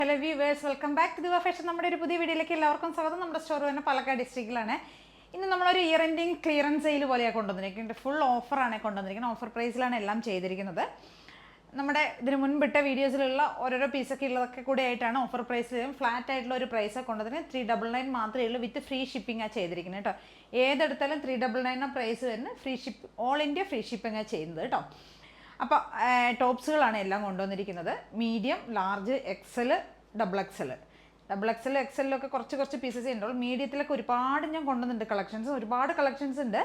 Hello viewers, welcome back to Diva Fashion. നമ്മുടെ ഒരു പുതിയ വീഡിയോയിലേക്ക് എല്ലാവർക്കും സ്വാഗതം. നമ്മുടെ സ്റ്റോർ തന്നെ പാലക്കാട് ഡിസ്ട്രിക്റ്റിലാണ്. ഇന്ന് നമ്മളൊരു ഇയർ എൻഡിങ് ക്ലിയറൻസ് സെയിൽ പോലെയാണ് കൊണ്ടുവന്നിരിക്കുന്നത്. ഫുൾ ഓഫറാണ് കൊണ്ടുവന്നിരിക്കുന്നത്. ഓഫർ പ്രൈസിലാണ് എല്ലാം ചെയ്തിരിക്കുന്നത്. നമ്മുടെ ഇതിന് മുൻപിട്ട വീഡിയോസിലുള്ള ഓരോരോ പീസൊക്കെ ഉള്ളതൊക്കെ കൂടി ആയിട്ടാണ് ഓഫർ പ്രൈസ്. ഫ്ലാറ്റ് ആയിട്ടുള്ള ഒരു പ്രൈസ് കൊണ്ടുവന്നിട്ട് 399 മാത്രമേ ഉള്ളൂ. വിത്ത് ഫ്രീ ഷിപ്പിംഗാണ് ചെയ്തിരിക്കുന്നത് കേട്ടോ. ഏതെടുത്താലും 399 പ്രൈസ് വരുന്നത്. Free ship, all India free ഷിപ്പിംഗാണ് ചെയ്യുന്നത് കേട്ടോ. അപ്പോൾ ടോപ്സുകളാണ് എല്ലാം കൊണ്ടുവന്നിരിക്കുന്നത്. Medium, large, XL, double XL എക്സലിലൊക്കെ കുറച്ച് പീസസ് ഉണ്ടാവും. മീഡിയത്തിലൊക്കെ ഒരുപാട് ഞാൻ കൊണ്ടുവന്നിട്ടുണ്ട് കളക്ഷൻസ്, ഒരുപാട് കളക്ഷൻസ് ഉണ്ട്.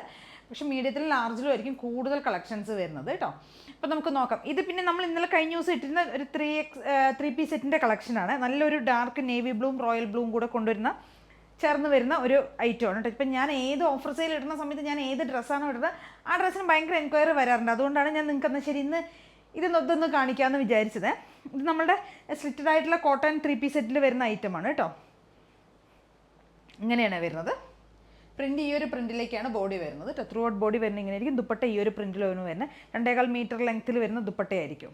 പക്ഷേ മീഡിയത്തിലും ലാർജിലും ആയിരിക്കും കൂടുതൽ കളക്ഷൻസ് വരുന്നത് കേട്ടോ. അപ്പോൾ നമുക്ക് നോക്കാം. ഇത് പിന്നെ നമ്മൾ ഇന്നലെ കഴിഞ്ഞ ദിവസം ഇട്ടിരുന്ന ഒരു 3 പീസ് സെറ്റിൻ്റെ കളക്ഷനാണ്. നല്ലൊരു ഡാർക്ക് നേവി ബ്ലൂവും റോയൽ ബ്ലൂവും കൂടെ ചേർന്ന് വരുന്ന ഒരു ഐറ്റമാണ് കേട്ടോ. ഇപ്പം ഞാൻ ഏത് ഓഫർ സെയിൽ ഇടുന്ന സമയത്ത് ഞാൻ ഏത് ഡ്രസ്സാണോ ഇടുന്നത് ആ ഡ്രസ്സിന് ഭയങ്കര എൻക്വയറി വരാറുണ്ട്. അതുകൊണ്ടാണ് ഞാൻ നിങ്ങൾക്ക് ശരി ഇന്ന് ഇതൊന്ന് കാണിക്കാമെന്ന് വിചാരിച്ചത്. ഇത് നമ്മുടെ സ്ലിറ്റഡ് ആയിട്ടുള്ള കോട്ടൺ 3 പീസ് സെറ്റിൽ വരുന്ന ഐറ്റമാണ് കേട്ടോ. ഇങ്ങനെയാണ് വരുന്നത്. പ്രിൻറ്റ് ഈ ഒരു പ്രിൻറ്റിലേക്കാണ് ബോഡി വരുന്നത് കേട്ടോ. ത്രൂ ഔട്ട് ബോഡി വരുന്ന ഇങ്ങനെ ആയിരിക്കും. ദുപ്പട്ട ഈ ഒരു പ്രിൻറ്റിലാണ് വരുന്നത്. 2.25 മീറ്റർ ലെങ്ത്തിൽ വരുന്ന ദുപ്പട്ടയായിരിക്കും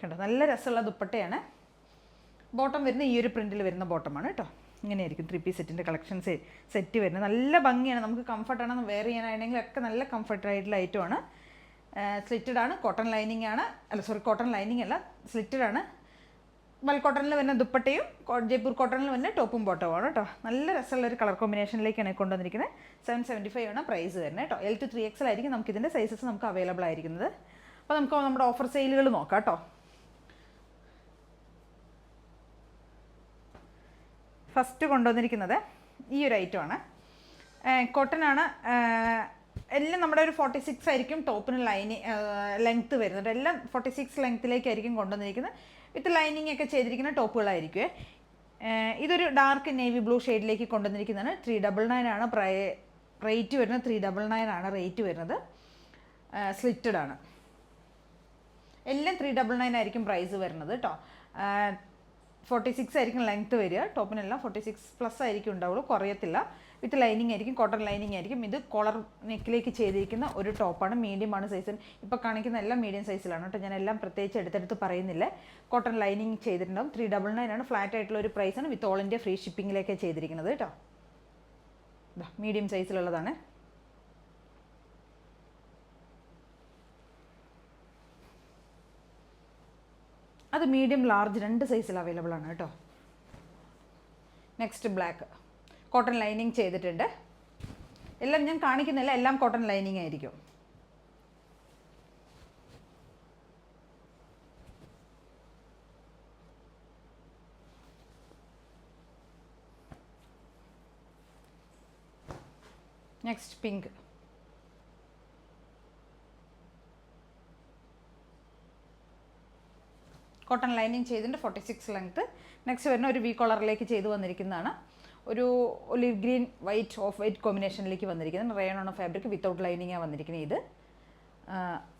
കേട്ടോ. നല്ല രസമുള്ള ദുപ്പട്ടയാണ്. ബോട്ടം വരുന്ന ഈ ഒരു പ്രിൻറ്റിൽ വരുന്ന ബോട്ടമാണ് കേട്ടോ. ഇങ്ങനെയായിരിക്കും 3 പീസ് സെറ്റിൻ്റെ കളക്ഷൻസ് സെറ്റ് വരുന്നത്. നല്ല ഭംഗിയാണ്. നമുക്ക് കംഫർട്ടാണ് വെയർ ചെയ്യാനാണെങ്കിൽ ഒക്കെ നല്ല കംഫർട്ടായിട്ടുള്ള ഐറ്റമാണ്. സ്ലിറ്റഡ് ആണ്, കോട്ടൺ ലൈനിങ് ആണ്. കോട്ടൺ ലൈനിങ് അല്ല, സ്ലിറ്റഡ് ആണ്. മൽ കോട്ടണിൽ വരുന്ന ദുപ്പട്ടയും ജയ്പൂർ കോട്ടണിൽ വരുന്ന ടോപ്പും ബോട്ടവുമാണ് കേട്ടോ. നല്ല രസമുള്ള ഒരു കളർ കോമ്പിനേഷനിലേക്കാണ് കൊണ്ടുവന്നിരിക്കുന്നത്. 775 ആണ് പ്രൈസ് വരുന്നത് കേട്ടോ. L to 3XL ആയിരിക്കും നമുക്ക് ഇതിൻ്റെ സൈസസ് നമുക്ക് അവൈലബിൾ ആയിരിക്കുന്നത്. അപ്പോൾ നമുക്ക് നമ്മുടെ ഓഫർ സെയിലുകൾ നോക്കാം കേട്ടോ. ഫസ്റ്റ് കൊണ്ടുവന്നിരിക്കുന്നത് ഈ ഒരു ഐറ്റമാണ്. കോട്ടൺ ആണ്. എല്ലാം നമ്മുടെ ഒരു 46 ആയിരിക്കും ടോപ്പിന് ലെങ്ത്ത് വരുന്നത്. എല്ലാം 46 ലെങ്ത്തിലേക്കായിരിക്കും കൊണ്ടുവന്നിരിക്കുന്നത്. വിത്ത് ലൈനിങ് ഒക്കെ ചെയ്തിരിക്കുന്ന ടോപ്പുകളായിരിക്കും. ഇതൊരു ഡാർക്ക് നേവി ബ്ലൂ ഷെയ്ഡിലേക്ക് കൊണ്ടുവന്നിരിക്കുന്നതാണ്. 399 ആണ് റേറ്റ് വരുന്നത്. 399 ആണ് റേറ്റ് വരുന്നത്. സ്ലിറ്റഡ് ആണ്. എല്ലാം 399 ആയിരിക്കും പ്രൈസ് വരുന്നത് കേട്ടോ. 46 ആയിരിക്കും ലെങ്ത്ത് വരിക. ടോപ്പിനെല്ലാം 46+ ആയിരിക്കും ഉണ്ടാവുള്ളൂ, കുറയത്തില്ല. വിത്ത് ലൈനിങ് ആയിരിക്കും, കോട്ടൺ ലൈനിങ് ആയിരിക്കും. ഇത് കോളർ നെക്കിലേക്ക് ചെയ്തിരിക്കുന്ന ഒരു ടോപ്പാണ്. മീഡിയമാണ് സൈസ്. ഇപ്പോൾ കാണിക്കുന്ന എല്ലാം മീഡിയം സൈസിലാണ് കേട്ടോ. ഞാൻ എല്ലാം പ്രത്യേകിച്ച് എടുത്തെടുത്ത് പറയുന്നില്ല. കോട്ടൺ ലൈനിങ് ചെയ്തിട്ടുണ്ടാവും. 399 ആണ് ഫ്ലാറ്റ് ആയിട്ടുള്ള ഒരു പ്രൈസാണ്. വിത്ത് ഓൾ ഇന്ത്യ ഫ്രീ ഷിപ്പിങ്ങിലേക്ക് ചെയ്തിരിക്കുന്നത് കേട്ടോ. മീഡിയം സൈസിലുള്ളതാണ്. അത് മീഡിയം, ലാർജ് 2 സൈസിൽ അവൈലബിൾ ആണ് കേട്ടോ. നെക്സ്റ്റ് ബ്ലാക്ക്, കോട്ടൺ ലൈനിങ് ചെയ്തിട്ടുണ്ട്. എല്ലാം ഞാൻ കാണിക്കുന്നില്ല, എല്ലാം കോട്ടൺ ലൈനിങ് ആയിരിക്കും. നെക്സ്റ്റ് പിങ്ക്, കോട്ടൺ ലൈനിങ് ചെയ്തിട്ടുണ്ട്. 46 ലെങ്ത്ത്. നെക്സ്റ്റ് വരുന്ന ഒരു വി കോളറിലേക്ക് ചെയ്ത് വന്നിരിക്കുന്നതാണ്. ഒരു olive green white, off white കോമ്പിനേഷനിലേക്ക് വന്നിരിക്കുന്നത്. റയോൺ ആണ് ഫാബ്രിക്. വിത്തൗട്ട് ലൈനിങ്ങാണ് വന്നിരിക്കുന്നത്. ഇത്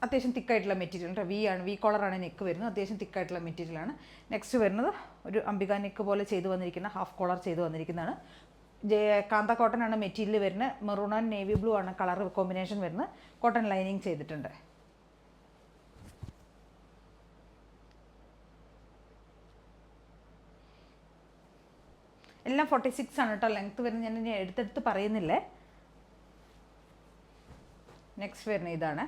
അത്യാവശ്യം തിക്കായിട്ടുള്ള മെറ്റീരിയൽ ഉണ്ട്. വി കോളറാണ് നെക്ക് വരുന്നത്. അത്യാവശ്യം തിക്കായിട്ടുള്ള മെറ്റീരിയലാണ്. നെക്സ്റ്റ് വരുന്നത് ഒരു അംബിക നെക്ക് പോലെ ചെയ്ത് വന്നിരിക്കുന്ന ഹാഫ് കോളർ ചെയ്ത് വന്നിരിക്കുന്നതാണ്. കാന്ത കോട്ടൺ ആണ് മെറ്റീരിയൽ വരുന്നത്. മെറൂൺ ആൻഡ് നേവി ബ്ലൂ ആണ് കളർ കോമ്പിനേഷൻ വരുന്നത്. കോട്ടൺ ലൈനിങ് ചെയ്തിട്ടുണ്ട്. എല്ലാം 46 ആണ് കേട്ടോ ലെങ്ത്ത് വരുന്നത്. ഞാൻ ഇനി എടുത്തെടുത്ത് പറയുന്നില്ലേ. നെക്സ്റ്റ് വരുന്നത് ഇതാണ്.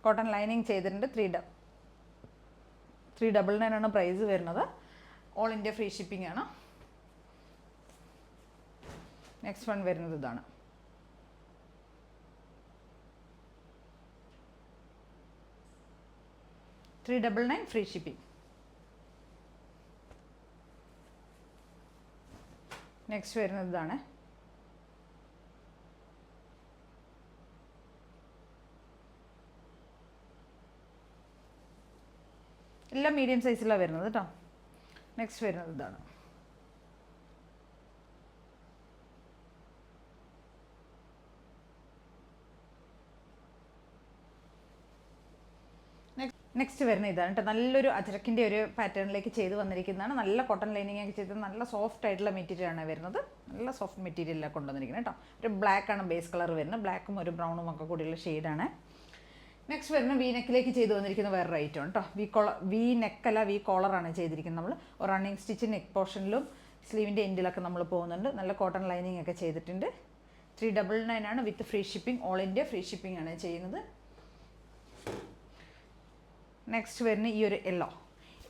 കോട്ടൺ ലൈനിങ് ചെയ്തിട്ടുണ്ട്. 399 ആണ് പ്രൈസ് വരുന്നത്. ഓൾ ഇന്ത്യ ഫ്രീ ഷിപ്പിംഗ് ആണ്. നെക്സ്റ്റ് വൺ വരുന്നത് ഇതാണ്. $399 ഫ്രീ ഷിപ്പിംഗ്. നെക്സ്റ്റ് വരുന്നത് ഇതാണ്. എല്ലാം മീഡിയം സൈസിലാണ് വരുന്നത് കേട്ടോ. നെക്സ്റ്റ് വരുന്നത് ഇതാണ്. നെക്സ്റ്റ് വരുന്ന ഇതാണ് കേട്ടോ. നല്ലൊരു അജരക്കിൻ്റെ ഒരു പാറ്റേണിലേക്ക് ചെയ്ത് വന്നിരിക്കുന്നതാണ്. നല്ല കോട്ടൺ ലൈനിങ് ഒക്കെ ചെയ്ത് നല്ല സോഫ്റ്റ് ആയിട്ടുള്ള മെറ്റീരിയലാണ് വരുന്നത്. നല്ല സോഫ്റ്റ് മെറ്റീരിയലാണ് കൊണ്ടുവന്നിരിക്കുന്നത് കേട്ടോ. ഒരു ബ്ലാക്ക് ആണ് ബേസ് കളർ വരുന്നത്. ബ്ലാക്കും ഒരു ബ്രൗണും ഒക്കെ കൂടിയുള്ള ഷെയ്ഡാണ്. നെക്സ്റ്റ് വരുന്ന വി നെക്കിലേക്ക് ചെയ്തു വന്നിരിക്കുന്ന വേറൊരു ഐറ്റം കേട്ടോ. വി നെക്കല്ല, വി കോളറാണ് ചെയ്തിരിക്കുന്നത്. നമ്മൾ റണ്ണിങ് സ്റ്റിച്ച് നെക്ക് പോർഷനിലും സ്ലീവിൻ്റെ എൻഡിലൊക്കെ നമ്മൾ പോകുന്നുണ്ട്. നല്ല കോട്ടൺ ലൈനിങ് ഒക്കെ ചെയ്തിട്ടുണ്ട്. 399 ആണ് വിത്ത് free shipping. All India free shipping ആണ് ചെയ്യുന്നത്. നെക്സ്റ്റ് വരുന്ന ഈ ഒരു യെല്ലോ,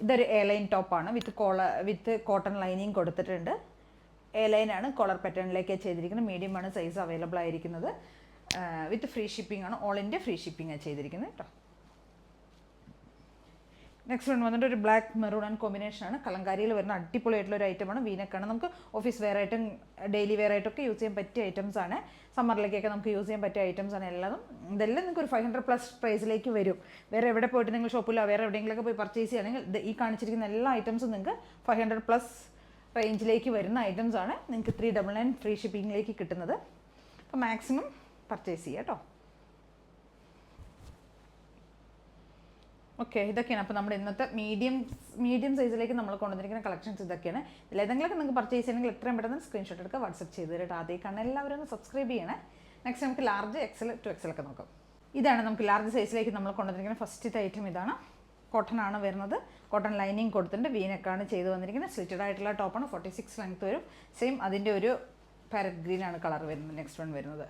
ഇതൊരു എ ലൈൻ ടോപ്പാണ് വിത്ത് കോട്ടൺ ലൈനിങ് കൊടുത്തിട്ടുണ്ട്. എ ലൈനാണ്, കോളർ പാറ്റേണിലേക്ക് ചെയ്തിരിക്കുന്നത്. മീഡിയം ആണ് സൈസ് അവൈലബിൾ ആയിരിക്കുന്നത്. വിത്ത് ഫ്രീ ഷിപ്പിംഗ് ആണ്, ഓൾ ഇന്ത്യ ഫ്രീ ഷിപ്പിംഗ് ആണ് ചെയ്തിരിക്കുന്നത് കേട്ടോ. നെക്സ്റ്റ് വന്നിട്ട് ഒരു ബ്ലാക്ക് മെറൂൺ ആൻഡ് കോമ്പിനേഷനാണ്. കലങ്കാരിയിൽ വരുന്ന അടിപൊളിയായിട്ടുള്ള ഒരു ഐറ്റമാണ്. വീനക്കാണ്. നമുക്ക് ഓഫീസ് വെയർ ആയിട്ടും ഡെയിലി വെയർ ആയിട്ടൊക്കെ യൂസ് ചെയ്യാൻ പറ്റിയ ഐറ്റംസ് ആണ്. സമ്മറിലേക്കൊക്കെ നമുക്ക് യൂസ് ചെയ്യാൻ പറ്റിയ ഐറ്റംസ് ആണ് എല്ലാം. ഇതെല്ലാം നിങ്ങൾക്ക് ഒരു 500+ പ്രൈസിലേക്ക് വരും. വേറെ എവിടെ പോയിട്ട് നിങ്ങൾ ഷോപ്പിലോ വേറെ എവിടെയെങ്കിലുമൊക്കെ പോയി പർച്ചേസ് ചെയ്യുകയാണെങ്കിൽ ഈ കാണിച്ചിരിക്കുന്ന എല്ലാ ഐറ്റംസും നിങ്ങൾക്ക് 500+ റേഞ്ചിലേക്ക് വരുന്ന ഐറ്റംസ് ആണ്. നിങ്ങൾക്ക് 399 ഫ്രീ ഷിപ്പിങ്ങിലേക്ക് കിട്ടുന്നത്. അപ്പോൾ മാക്സിമം പർച്ചേസ് ചെയ്യുക കേട്ടോ. ഓക്കെ, ഇതൊക്കെയാണ് അപ്പോൾ നമ്മുടെ ഇന്നത്തെ മീഡിയം സൈസിലേക്ക് നമ്മൾ കൊണ്ടുവന്നിരിക്കുന്ന കളക്ഷൻസ് ഇതൊക്കെയാണ്. ഇതിലേതെങ്കിലുമൊക്കെ നിങ്ങൾക്ക് പർച്ചേസ് ചെയ്യണമെങ്കിൽ എത്രയും പെട്ടെന്ന് സ്ക്രീൻഷോട്ട് എടുക്കുക, വാട്സപ്പ് ചെയ്ത് തരട്ടെ. ആദ്യം കാണാൻ എല്ലാവരും ഒന്ന് സബ്സ്ക്രൈബ് ചെയ്യണേ. നെക്സ്റ്റ് നമുക്ക് ലാർജ് XL to XL ഒക്കെ നോക്കാം. ഇതാണ് നമുക്ക് ലാർജ് സൈസിലേക്ക് നമ്മൾ കൊണ്ടുവന്നിരിക്കുന്ന ഫസ്റ്റത്തെ ഐറ്റം. ഇതാണ് കോട്ടൺ ആണ് വരുന്നത്. കോട്ടൺ ലൈനിങ് കൊടുത്തിട്ടുണ്ട്. വീനക്കാണ് ചെയ്ത് വന്നിരിക്കുന്നത്. സ്ലിറ്റഡ് ആയിട്ടുള്ള ടോപ്പാണ്. 46 ലെങ്ത് വരും. സെയിം അതിൻ്റെ ഒരു പാരറ്റ് ഗ്രീൻ ആണ് കളർ വരുന്നത്. നെക്സ്റ്റ് വൺ വരുന്നത്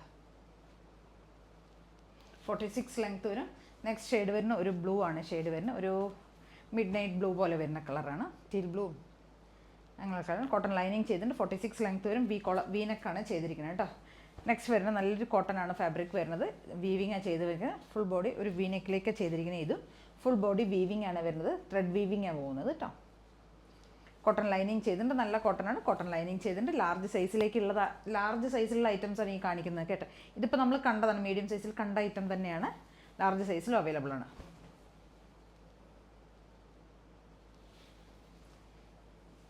46 ലെങ്ത് വരും. നെക്സ്റ്റ് ഷെയ്ഡ് വരുന്ന ഒരു ബ്ലൂ ആണ്. ഷെയ്ഡ് വരുന്ന ഒരു മിഡ് നൈറ്റ് ബ്ലൂ പോലെ വരുന്ന കളറാണ്. ടീൽ ബ്ലൂ അങ്ങനെ കളർ. കോട്ടൺ ലൈനിങ് ചെയ്തിട്ടുണ്ട്. 46 ലെങ്ത് വരും. വീനക്കാണ് ചെയ്തിരിക്കുന്നത് കേട്ടോ. നെക്സ്റ്റ് വരുന്ന നല്ലൊരു കോട്ടൺ ആണ് ഫാബ്രിക് വരുന്നത്. വീവിങ് ആണ് ചെയ്ത് വരുന്നത്. ഫുൾ ബോഡി ഒരു വീനെക്കിലേക്ക് ചെയ്തിരിക്കുന്നത്. ഇതും ഫുൾ ബോഡി വീവിങ് ആണ് വരുന്നത്. ത്രെഡ് വീവിങ് ആണ് പോകുന്നത് കേട്ടോ. കോട്ടൺ ലൈനിങ് ചെയ്തിട്ടുണ്ട്. നല്ല കോട്ടൺ ആണ്. കോട്ടൺ ലൈനിങ് ചെയ്തിട്ടുണ്ട്. ലാർജ് സൈസിലുള്ള ഐറ്റംസ് ആണ് ഈ കാണിക്കുന്നത് കേട്ടോ. ഇതിപ്പോൾ നമ്മൾ കണ്ടതാണ്. മീഡിയം സൈസിൽ കണ്ട ഐറ്റം തന്നെയാണ്. ലാർജ് സൈസിലും അവൈലബിൾ ആണ്.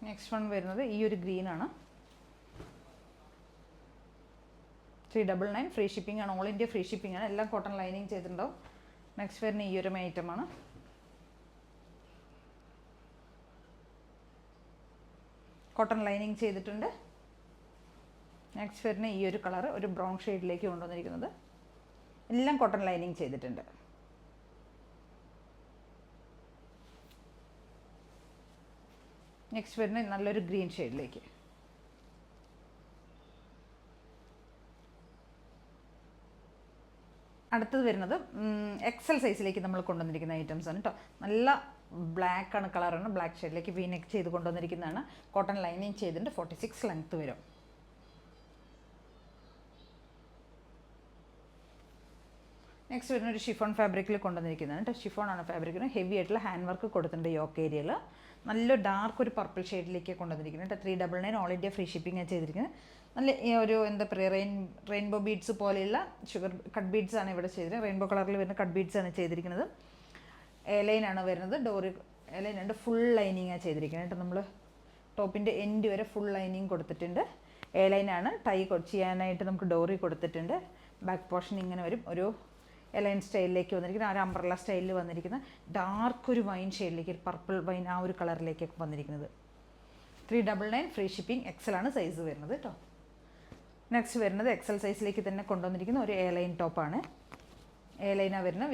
നെക്സ്റ്റ് വൺ വരുന്നത് ഈ ഒരു ഗ്രീൻ ആണ്. 399 ഫ്രീ ഷിപ്പിംഗ് ആണ്. ഓൾ ഇന്ത്യ ഫ്രീ ഷിപ്പിംഗ് ആണ്. എല്ലാം കോട്ടൺ ലൈനിങ് ചെയ്തിട്ടുണ്ടാവും. നെക്സ്റ്റ് വരുന്ന ഈ ഒരു ഐറ്റമാണ്. കോട്ടൺ ലൈനിങ് ചെയ്തിട്ടുണ്ട്. നെക്സ്റ്റ് വരുന്ന ഈ ഒരു കളർ ഒരു ബ്രൗൺ ഷെയ്ഡിലേക്ക് കൊണ്ടുവന്നിരിക്കുന്നത്. എല്ലാം കോട്ടൺ ലൈനിങ് ചെയ്തിട്ടുണ്ട്. നെക്സ്റ്റ് വരുന്ന നല്ലൊരു ഗ്രീൻ ഷെയ്ഡിലേക്ക്. അടുത്തത് വരുന്നത് XL സൈസിലേക്ക് നമ്മൾ കൊണ്ടുവന്നിരിക്കുന്ന ഐറ്റംസ് ആണ് കേട്ടോ. നല്ല ബ്ലാക്ക് ആണ് കളറാണ്. ബ്ലാക്ക് ഷെയ്ഡിലേക്ക് വീനെക്ക് ചെയ്ത് കൊണ്ടുവന്നിരിക്കുന്നതാണ്. കോട്ടൺ ലൈനിങ് ചെയ്തിട്ടുണ്ട്. 46 ലെങ്ത് വരും. നെക്സ്റ്റ് വരുന്ന ഒരു ഷിഫോൺ ഫാബ്രിക്കിൽ കൊണ്ടുവന്നിരിക്കുന്നതാണ് കേട്ടോ. ഷിഫോൺ ആണ് ഫാബ്രിക്കിന്. ഹെവി ആയിട്ടുള്ള ഹാൻഡ് വർക്ക് കൊടുത്തിട്ടുണ്ട് യോക്ക് ഏരിയയിൽ. നല്ല ഡാർക്ക് ഒരു പർപ്പിൾ ഷെയ്ഡിലേക്ക് കൊണ്ടുവന്നിരിക്കുന്നത് കേട്ടോ. 399 ഓൾ ഇന്ത്യ ഫ്രീ ഷിപ്പിംഗ് ആണ് ചെയ്തിരിക്കുന്നത്. നല്ല ഒരു എന്താ പറയുക റെയിൻബോ ബീഡ്സ് പോലെയുള്ള ഷുഗർ കട്ട് ബീഡ്സ് ആണ് ഇവിടെ ചെയ്തിരിക്കുന്നത്. റെയിൻബോ കളറിൽ വരുന്ന കട്ട് ബീഡ്സ് ആണ് ചെയ്തിരിക്കുന്നത്. എ ലൈൻ ആണ് വരുന്നത്. എ ലൈൻ ഉണ്ട്. ഫുൾ ലൈനിങ് ആണ് ചെയ്തിരിക്കുന്നത് കേട്ടോ. നമ്മൾ ടോപ്പിൻ്റെ എൻഡ് വരെ ഫുൾ ലൈനിങ് കൊടുത്തിട്ടുണ്ട്. എ ലൈൻ ആണ്. ടൈ ചെയ്യാനായിട്ട് നമുക്ക് ഡോറി കൊടുത്തിട്ടുണ്ട്. ബാക്ക് പോർഷൻ ഇങ്ങനെ വരും. ഒരു എലൈൻ സ്റ്റൈലിലേക്ക് വന്നിരിക്കുന്ന ഒരു അംബ്രല്ല സ്റ്റൈലിൽ വന്നിരിക്കുന്ന ഡാർക്ക് ഒരു വൈൻ ഷെയ്ഡിലേക്ക്, ഒരു പർപ്പിൾ വൈൻ ആ ഒരു കളറിലേക്കൊക്കെ വന്നിരിക്കുന്നത്. 399 ഫ്രീ ഷിപ്പിംഗ്. XL ആണ് സൈസ് വരുന്നത് കേട്ടോ. നെക്സ്റ്റ് വരുന്നത് XL സൈസിലേക്ക് തന്നെ കൊണ്ടുവന്നിരിക്കുന്ന ഒരു എ ലൈൻ ടോപ്പാണ്. എ ലൈനാണ് വരുന്നത്.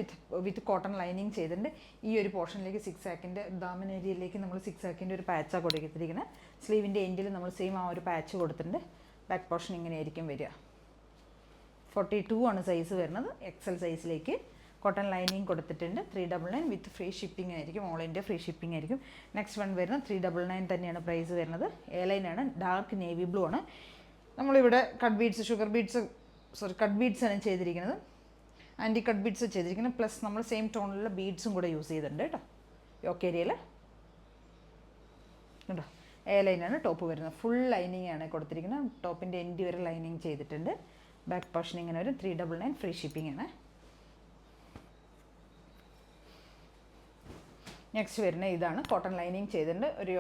വിത്ത് കോട്ടൺ ലൈനിങ് ചെയ്തിട്ടുണ്ട്. ഈ ഒരു പോർഷനിലേക്ക് 6 ആക്കിൻ്റെ ദാമൻ ഏരിയയിലേക്ക് നമ്മൾ 6 ആക്കിൻ്റെ ഒരു പാച്ചാണ് കൊടുത്തിരിക്കുന്നത്. സ്ലീവിൻ്റെ എൻഡിൽ നമ്മൾ സെയിം ആ ഒരു പാച്ച് കൊടുത്തിട്ടുണ്ട്. ബാക്ക് പോർഷൻ ഇങ്ങനെ ആയിരിക്കും വരിക. 42 ആണ് സൈസ് വരുന്നത്. XL സൈസിലേക്ക് കോട്ടൺ ലൈനിങ് കൊടുത്തിട്ടുണ്ട്. 399 വിത്ത് ഫ്രീ ഷിപ്പിംഗ് ആയിരിക്കും. ഓൾ ഇന്ത്യ ഫ്രീ ഷിപ്പിംഗ് ആയിരിക്കും. നെക്സ്റ്റ് വൺ വരുന്നത് 399 തന്നെയാണ് പ്രൈസ് വരുന്നത്. എ ലൈനാണ്. ഡാർക്ക് നേവി ബ്ലൂ ആണ്. നമ്മളിവിടെ കട്ട് ബീഡ്സ് ആണ് ചെയ്തിരിക്കുന്നത്. ആൻറ്റി കട്ട് ബീഡ്സ് ചെയ്തിരിക്കുന്നത്. പ്ലസ് നമ്മൾ സെയിം ടോണിലുള്ള ബീഡ്സും കൂടെ യൂസ് ചെയ്തിട്ടുണ്ട് കേട്ടോ. യോക്ക് ഏരിയയിൽ കേട്ടോ. എ ലൈനാണ് ടോപ്പ് വരുന്നത്. ഫുൾ ലൈനിങ് ആണ് കൊടുത്തിരിക്കുന്നത്. ടോപ്പിൻ്റെ എൻഡ് വരെ ലൈനിങ് ചെയ്തിട്ടുണ്ട്. ബാക്ക് പോർഷൻ ഇങ്ങനെ വരും. 399 ഫ്രീ ഷിപ്പിംഗ് ആണ്. നെക്സ്റ്റ് വരുന്ന ഇതാണ്. കോട്ടൺ ലൈനിങ് ചെയ്തിട്ടുണ്ട്. ഒരു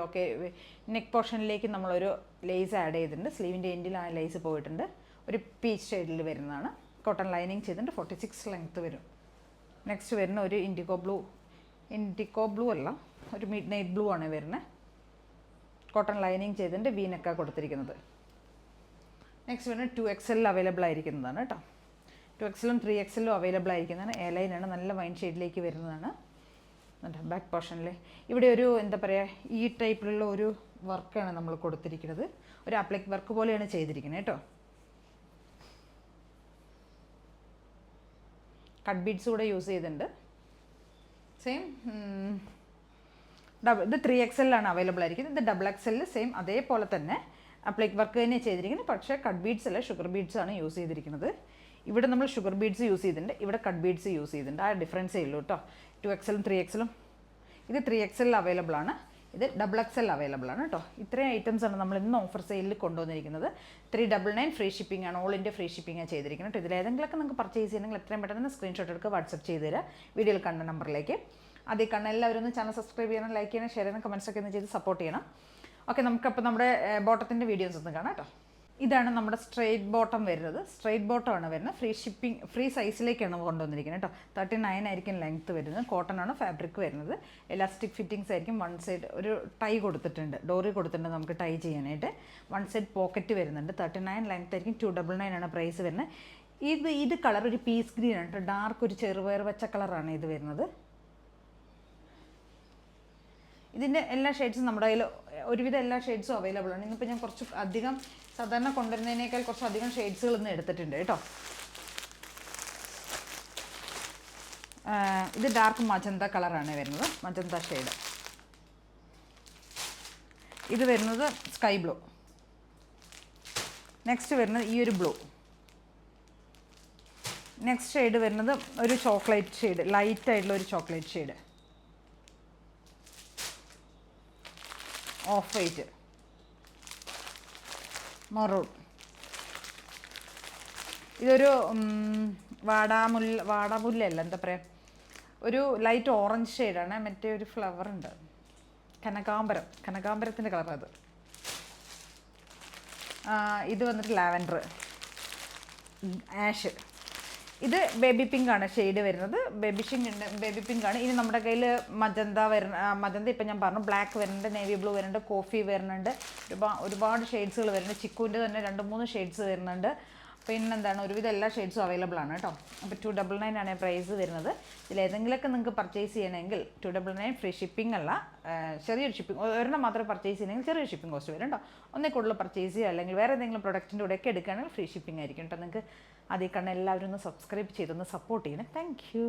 നെക്ക് പോർഷനിലേക്ക് നമ്മളൊരു ലേസ് ആഡ് ചെയ്തിട്ടുണ്ട്. സ്ലീവിൻ്റെ എൻഡിൽ ആ ലേസ് പോയിട്ടുണ്ട്. ഒരു പീച്ച് ഷെയ്ഡിൽ വരുന്നതാണ്. കോട്ടൺ ലൈനിങ് ചെയ്തിട്ടുണ്ട്. 46 ലെങ്ത്ത് വരും. നെക്സ്റ്റ് വരുന്ന ഒരു ഇൻഡിഗോ ബ്ലൂ അല്ല, ഒരു മിഡ് നൈറ്റ് ബ്ലൂ ആണ് വരുന്നത്. കോട്ടൺ ലൈനിങ് ചെയ്തിട്ടുണ്ട്. വീനൊക്കെ കൊടുത്തിരിക്കുന്നത്. നെക്സ്റ്റ് വരുന്നത് 2XL അവൈലബിൾ ആയിരിക്കുന്നതാണ് കേട്ടോ. 2XL 3XL available ആയിരിക്കുന്നതാണ്. എ ലൈനാണ്, നല്ല വൈൻ ഷെയ്ഡിലേക്ക് വരുന്നതാണ്. ബാക്ക് പോർഷനിൽ ഇവിടെ ഒരു എന്താ പറയുക, ഈ ടൈപ്പിലുള്ള ഒരു വർക്കാണ് നമ്മൾ കൊടുത്തിരിക്കുന്നത്. ഒരു അപ്ലൈക്ക് വർക്ക് പോലെയാണ് ചെയ്തിരിക്കുന്നത് കേട്ടോ. കട്ട് ബീഡ്സ് കൂടെ യൂസ് ചെയ്തിട്ടുണ്ട്. സെയിം ഇത് 3XL അവൈലബിൾ ആയിരിക്കുന്നത്. ഇത് XXL സെയിം അതേപോലെ തന്നെ അപ്ലൈക്ക് വർക്ക് തന്നെ ചെയ്തിരിക്കുന്നത്. പക്ഷേ കട്ട് ബീഡ്സ് അല്ല, ഷുഗർ ബീഡ്സ് ആണ് യൂസ് ചെയ്തിരിക്കുന്നത്. ഇവിടെ നമ്മൾ ഷുഗർ ബീഡ്സ് യൂസ് ചെയ്തിട്ടുണ്ട്, ഇവിടെ കട്ട് ബീഡ്സ് യൂസ് ചെയ്തിട്ടുണ്ട്. ആ ഡിഫറൻസേ ഉള്ളൂ കേട്ടോ. 2XL 3XL. ഇത് 3XL അവൈലബിൾ ആണ്, ഇത് XXL അവൈലബിൾ ആണ് കേട്ടോ. ഇത്രയും ഐറ്റംസ് ആണ് നമ്മൾ ഇന്ന് ഓഫർ സെയിലിൽ കൊണ്ടുവന്നിരിക്കുന്നത്. 399 ഫ്രീ ഷിപ്പിംഗ് ആണ്, ഓൾ ഇന്ത്യ ഫ്രീ ഷിപ്പിംഗ് ആണ് ചെയ്തിരിക്കുന്നത്. ഇതിലേതെങ്കിലുമൊക്കെ നിങ്ങൾക്ക് പർച്ചേസ് ചെയ്യണമെങ്കിൽ എത്രയും പെട്ടെന്ന് സ്ക്രീൻഷോട്ട് എടുക്കുക, വാട്സപ്പ് ചെയ്ത് തരാം വീഡിയോയിൽ കണ്ട നമ്പറിലേക്ക്. അതേ കണ്ണ എല്ലാവരും ഒന്ന് ചാനൽ സബ്സ്ക്രൈബ് ചെയ്യണം, ലൈക്ക് ചെയ്യണം, ഷെയർ ചെയ്യണം, കമൻസൊക്കെ ഒന്ന് ചെയ്ത് സപ്പോർട്ട് ചെയ്യണം. ഓക്കെ, നമുക്കപ്പോൾ നമ്മുടെ ബോട്ടത്തിൻ്റെ വീഡിയോസ് ഒന്ന് കാണാം കേട്ടോ. ഇതാണ് നമ്മുടെ സ്ട്രെയിറ്റ് ബോട്ടം വരുന്നത്. സ്ട്രെയിറ്റ് ബോട്ടം ആണ് വരുന്നത്. ഫ്രീ ഷിപ്പിംഗ്, ഫ്രീ സൈസിലേക്കാണ് കൊണ്ടുവന്നിരിക്കുന്നത് കേട്ടോ. 39 ആയിരിക്കും ലെങ്ത്ത് വരുന്നത്. കോട്ടൺ ആണ് ഫാബ്രിക് വരുന്നത്. എലാസ്റ്റിക് ഫിറ്റിങ്സ് ആയിരിക്കും. വൺ സൈഡ് ഒരു ടൈ കൊടുത്തിട്ടുണ്ട്, ഡോറി കൊടുത്തിട്ടുണ്ട് നമുക്ക് ടൈ ചെയ്യാനായിട്ട്. വൺ സൈഡ് പോക്കറ്റ് വരുന്നുണ്ട്. 39 ലെങ്ത്ത് ആയിരിക്കും. 299 ആണ് പ്രൈസ് വരുന്നത്. ഇത് കളർ ഒരു പീസ് ഗ്രീൻ ആണ് കേട്ടോ. ഡാർക്ക് ഒരു ചെറുപയർ വെച്ച കളറാണ് ഇത് വരുന്നത്. ഇതിൻ്റെ എല്ലാ ഷെയ്ഡ്സും നമ്മുടെ കയ്യിൽ ഒരുവിധം എല്ലാ ഷെയ്ഡ്സും അവൈലബിൾ ആണ്. ഇന്നിപ്പോൾ ഞാൻ കുറച്ച് അധികം സാധാരണ കൊണ്ടുവരുന്നതിനേക്കാൾ കുറച്ച് അധികം ഷെയ്ഡ്സുകൾ ഇന്ന് എടുത്തിട്ടുണ്ട് കേട്ടോ. ഇത് ഡാർക്ക് മജന്ത കളറാണ് വരുന്നത്, മജന്ത ഷെയ്ഡ്. ഇത് വരുന്നത് സ്കൈ ബ്ലൂ. നെക്സ്റ്റ് വരുന്നത് ഈ ഒരു ബ്ലൂ. നെക്സ്റ്റ് ഷെയ്ഡ് വരുന്നത് ഒരു ചോക്ലേറ്റ് ഷെയ്ഡ്, ലൈറ്റ് ആയിട്ടുള്ള ഒരു chocolate shade. Of white, maroon. ഇതൊരു വാടാമുല്ലല്ല, എന്താ പറയുക, ഒരു ലൈറ്റ് ഓറഞ്ച് ഷെയ്ഡാണ്. മറ്റേ ഒരു ഫ്ലവർ ഉണ്ട്, കനകാംബരത്തിൻ്റെ കളറാണ് അത്. ഇത് വന്നിട്ട് ലാവൻഡർ, ആഷ്. ഇത് ബേബി പിങ്ക് ആണ് ഷെയ്ഡ് വരുന്നത്. ബേബി പിങ്ക് ആണ്. ഇനി നമ്മുടെ കയ്യിൽ മജന്ത ഇപ്പം ഞാൻ പറഞ്ഞു, ബ്ലാക്ക് വരുന്നുണ്ട്, നേവി ബ്ലൂ വരുന്നുണ്ട്, കോഫി വരുന്നുണ്ട്, ഒരുപാട് ഷെയ്ഡ്സുകൾ വരുന്നുണ്ട്. ചിക്കുവിൻ്റെ തന്നെ 2-3 ഷെയ്ഡ്സ് വരുന്നുണ്ട്. പിന്നെന്താണ്, ഒരുവിധം എല്ലാ ഷെയ്ഡ്സും അവൈലബിൾ ആണ് കേട്ടോ. അപ്പോൾ 299 ആണ് പ്രൈസ് വരുന്നത്. ഇതിലേതെങ്കിലുമൊക്കെ നിങ്ങൾക്ക് പർച്ചേസ് ചെയ്യണമെങ്കിൽ 299 ഫ്രീ ഷിപ്പിംഗ് അല്ല, ചെറിയൊരു ഷിപ്പിംഗ്, ഒരെണ്ണം മാത്രമേ പർച്ചേസ് ചെയ്യണമെങ്കിൽ ചെറിയൊരു ഷിപ്പിംഗ് കോസ്റ്റ് വരും കേട്ടോ. ഒന്നേ കൂടുതൽ പർച്ചേസ് ചെയ്യുക അല്ലെങ്കിൽ വേറെ ഏതെങ്കിലും പ്രൊഡക്റ്റിൻ്റെ കൂടെയൊക്കെ എടുക്കുകയാണെങ്കിൽ ഫ്രീ ഷിപ്പിംഗ് ആയിരിക്കും കേട്ടോ. നിങ്ങൾക്ക് അതേ കണ്ണ് എല്ലാവരും ഒന്ന് സബ്സ്ക്രൈബ് ചെയ്തൊന്ന് സപ്പോർട്ട് ചെയ്യണം. Thank you.